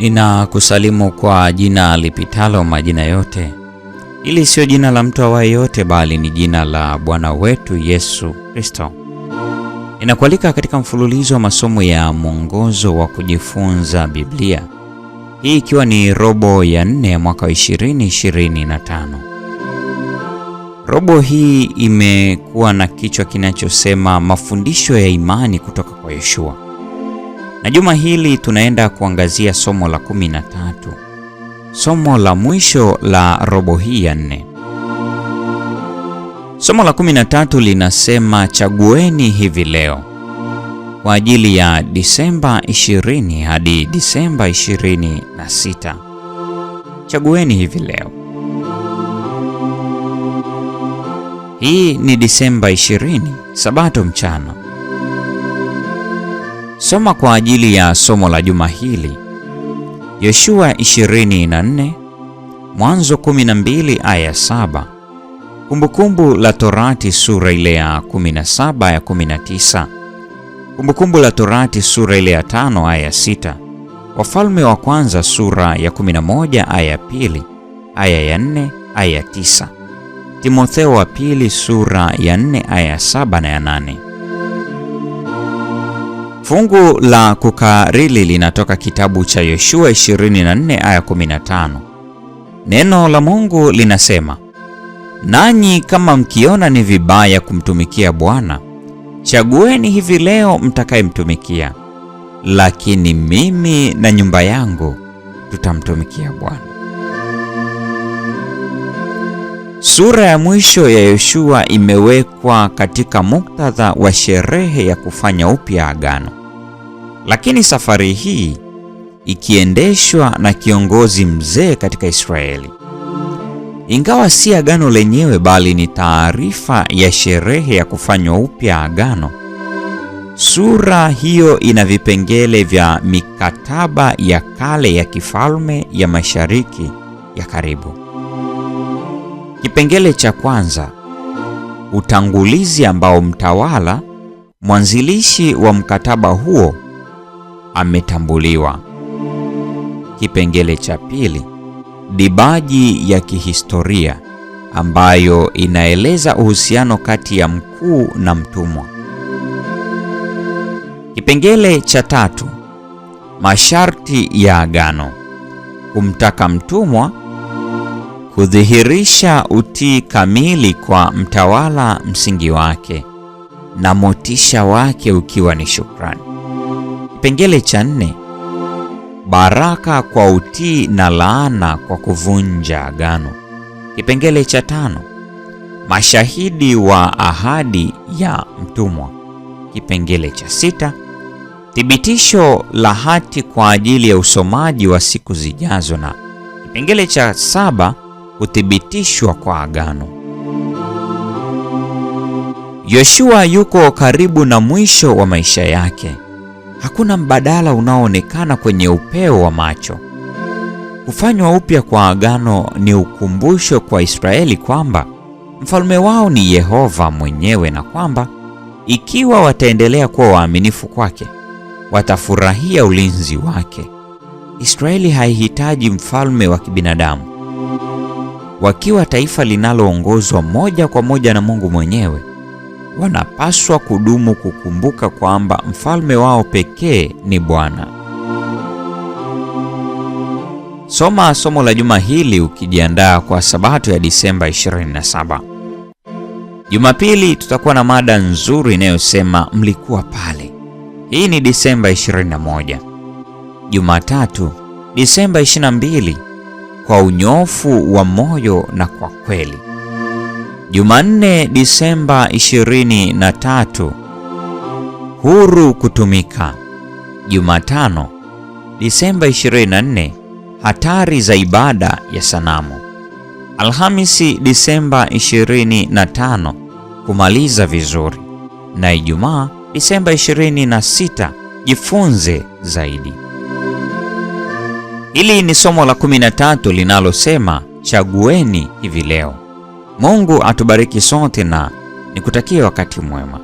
Ninakusalimu kwa jina lipitalo majina yote. Hili sio jina la mtu awaye yote, bali ni jina la Bwana wetu Yesu Kristo. Ninakualika katika mfululizo wa masomo ya mwongozo wa kujifunza Biblia, hii ikiwa ni robo ya 4 ya mwaka 2025. Robo hii imekuwa na kichwa kinachosema mafundisho ya imani kutoka kwa Yoshua. Na juma hili tunaenda kuangazia somo la 13, somo la mwisho la robo hii ya 4. Somo la 13 linasema chagueni hivi leo, kwa ajili ya Disemba 20 hadi Disemba 26. Chagueni hivi leo. Hii ni Disemba 20, Sabato mchana. Soma kwa ajili ya somo la juma hili Yoshua 24, Mwanzo 12 aya 7, Kumbukumbu la Torati sura ile ya 17 ya 19, Kumbukumbu la Torati sura ile ya 5 aya 6, Wafalme wa kwanza sura ya 11 aya ya 2, aya ya 4, aya ya 9, Timotheo wa pili sura ya 4 aya ya 7 na ya 8. Fungu la kukariri linatoka kitabu cha Yoshua 24 aya 15. Neno la Mungu linasema, nanyi kama mkiona ni vibaya kumtumikia Bwana, chagueni hivi leo mtakayemtumikia, lakini mimi na nyumba yangu tutamtumikia Bwana. Sura ya mwisho ya Yoshua imewekwa katika muktadha wa sherehe ya kufanya upya agano, lakini safari hii ikiendeshwa na kiongozi mzee katika Israeli. Ingawa si agano lenyewe, bali ni taarifa ya sherehe ya kufanywa upya agano, sura hiyo ina vipengele vya mikataba ya kale ya kifalme ya Mashariki ya karibu. Kipengele cha kwanza, utangulizi ambao mtawala, mwanzilishi wa mkataba huo, ametambuliwa. Kipengele cha pili, dibaji ya kihistoria ambayo inaeleza uhusiano kati ya mkuu na mtumwa. Kipengele cha tatu, masharti ya agano, kumtaka mtumwa kudhihirisha utii kamili kwa mtawala, msingi wake na motisha wake ukiwa ni shukrani. Kipengele cha 4, baraka kwa utii na laana kwa kuvunja agano. Kipengele cha 5, mashahidi wa ahadi ya mtumwa. Kipengele cha 6, thibitisho la hati kwa ajili ya usomaji wa siku zijazo, na kipengele cha 7, kuthibitishwa kwa agano. Yoshua yuko karibu na mwisho wa maisha yake. Hakuna mbadala unaoonekana kwenye upeo wa macho. Kufanywa upya kwa agano ni ukumbusho kwa Israeli kwamba mfalme wao ni Yehova mwenyewe, na kwamba ikiwa wataendelea kuwa waaminifu kwake, watafurahia ulinzi wake. Israeli haihitaji mfalme wa kibinadamu. Wakiwa taifa linaloongozwa moja kwa moja na Mungu mwenyewe, wanapaswa kudumu kukumbuka kwamba mfalme wao pekee ni Bwana. Soma somo la juma hili ukijiandaa kwa Sabato ya Disemba 27. Jumapili tutakuwa na mada nzuri inayosema mlikuwa pale. Hii ni Disemba 21. Jumatatu, Disemba 22, kwa unyofu wa moyo na kwa kweli. Jumanne, Disemba 23, huru kutumika. Jumatano, Disemba 24, hatari za ibada ya sanamu. Alhamisi, Disemba 25, kumaliza vizuri. Na Ijumaa, Disemba 26, jifunze zaidi. Hili ni somo la 13 linalosema chagueni hivi leo. Mungu atubariki sote na nikutakie wakati mwema.